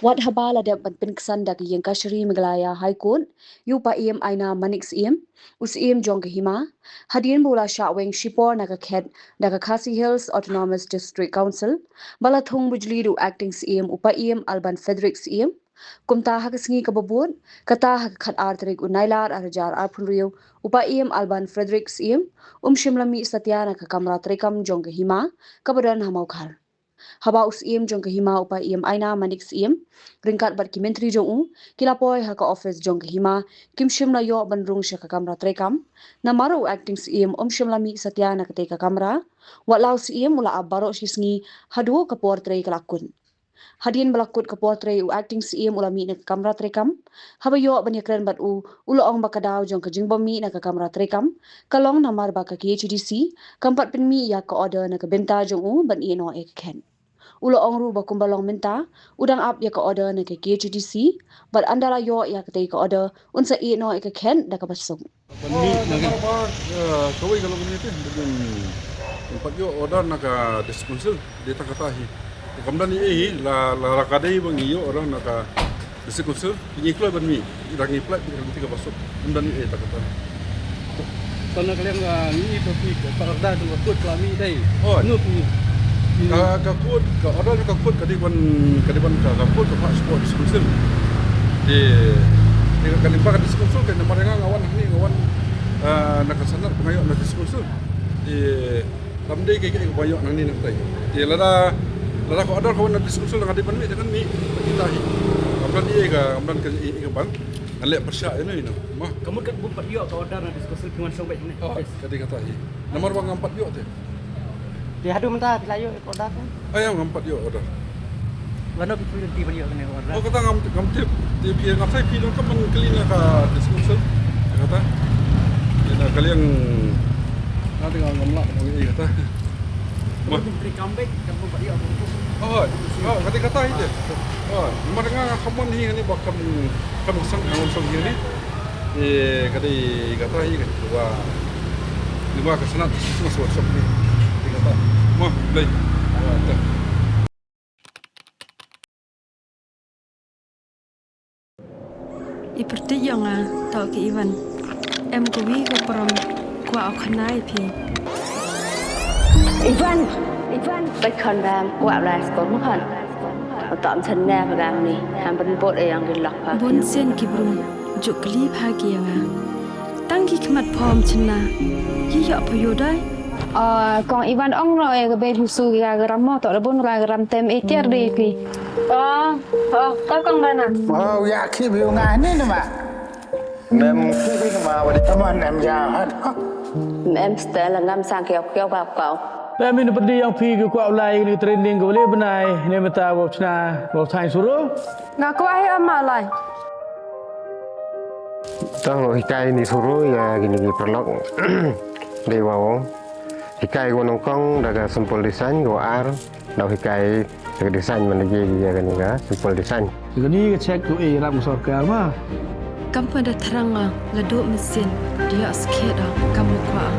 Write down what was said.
Wat habala da penkesan da yang kashri Meghalaya High Court yupa em aina manix em us em jong hima hadien bola shaweng shipor naga khet daga Khasi Hills Autonomous District Council balathong bujli ru acting em upa em Alban Frederick em kumta hagasngi kababut kata khat artrik unailar arjar arphunriu upa em Alban Frederick em shimlami satyana ka kamra trekam jong hima kabadan hamaukar haba us em jong hima upa em aina manix em ringkat bat kimentri jong kilapoy haka office jong hima kimshim na yo bandrung shaka kamra trekam na maro acting em shimla mi satya na kate ka kamra walau em mula abaro shisngi hadu ka portray kalakun hadien balakut ka portray u acting em ula mi na kamra trekam haba yo banyakran bat ulo ong bakadaw jong ka jingbami na ka kamra trekam kalong na mar ba ka KHDC kampat pinmi ya ka order na ka benta jong ban ino ekhen ulo ongru ba kumbalong minta udang ap ya ka order na ke KHDC but andala yo ya ka te ka order unsa e no ka ken da ka basung kawai kalau begitu dengan tempat yo order naka diskonsil data katahi kamdan ni la rakadai bang yo orang naka diskonsil ini iklan ban mi rangi plat dengan tiga basuk kamdan ni tak kata Tanah kalian ni tapi parda tu kut kelami dai nup ni kakut ka order kakut kadiban kakut ka passport diskonsil di kalimpa ka diskonsil kan mereka ngawan nakasanar pengayo na diskonsil di tamde ke bayo nang ni nantai di lada ko order ko na diskonsil nang adiban mi dengan mi kita hi kamdan ke bang alek persya ini mah kamu kat bumpat yo ka order na diskonsil piman sobek ni kadi kata hi nomor bang 4 yo teh di hadu mentah pilayo order kan ayam 4 yo order Wano pitu di bayo kena order oh kata ngam tip di pi ngam sai pi dong kan kelina ka diskonsil kata ina kalian nanti ngam lah ini kata mah di comeback kamu bayo oh kata itu oh mereka kamu ni bakam kamu sang ini kata ini dua lima kesenat semua workshop ni kata mah play Iperti yang tau ke Iwan em ko wi ko pram kwa khanai phi Ivanไปคอนแบมกว่าลายสกอมคันตอมฉันแน่พะกามนี่ทำเป็นโปดyangกินหลักพา bon sen ki brum ju kli pha ki yang tang ki khmat phom chna yi yo pho dai còn Ivan ông rồi cái bên husu cái gram mò tọt bún cái gram tem etiar đi ki có con đây nè ya khi biểu ngài nên mà nem khi mà vào tâm anh em già hết em sẽ là ngâm sang kẹo kẹo vào cậu Kami ni perdi yang pi ke kuat ulai ni training ke boleh benai ni mata bau cina bau sains suruh ngaku ai amalai Tang hikai ni suruh ya gini perlok dewa hikai gua nongkong daga simpul desain gua ar dah hikai daga desain mana je dia kan ga simpul desain ni ke check tu ram sokar mah kam pada terang la do mesin dia skeda kamu kwa